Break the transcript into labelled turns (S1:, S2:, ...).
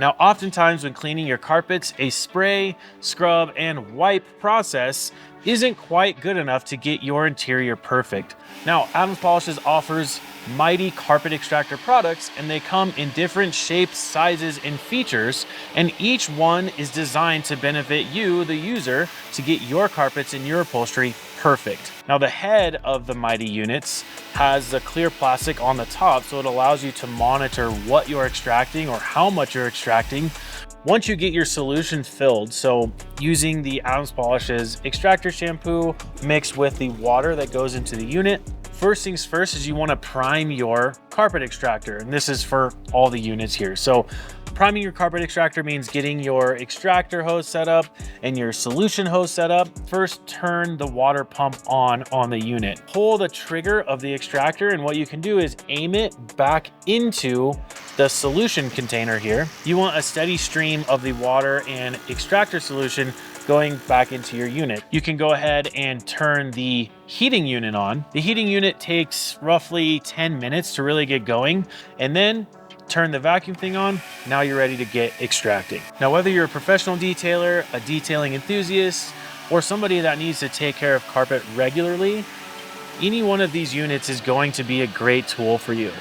S1: Now, oftentimes when cleaning your carpets, a spray, scrub, and wipe process isn't quite good enough to get your interior perfect. Now, Adams Polishes offers Mytee Carpet Extractor products, and they come in different shapes, sizes, and features, and each one is designed to benefit you, the user, to get your carpets and your upholstery perfect. Now, the head of the Mytee units has the clear plastic on the top, so it allows you to monitor what you're extracting or how much you're extracting once you get your solution filled. So using the Adams Polishes extractor shampoo mixed with the water that goes into the unit, first things first is you want to prime your carpet extractor, and this is for all the units here. So priming your carpet extractor means getting your extractor hose set up and your solution hose set up. First, turn the water pump on the unit. Pull the trigger of the extractor, and what you can do is aim it back into the solution container here. You want a steady stream of the water and extractor solution going back into your unit. You can go ahead and turn the heating unit on. The heating unit takes roughly 10 minutes to really get going, and then turn the vacuum thing on. Now you're ready to get extracting. Now, whether you're a professional detailer, a detailing enthusiast, or somebody that needs to take care of carpet regularly, any one of these units is going to be a great tool for you.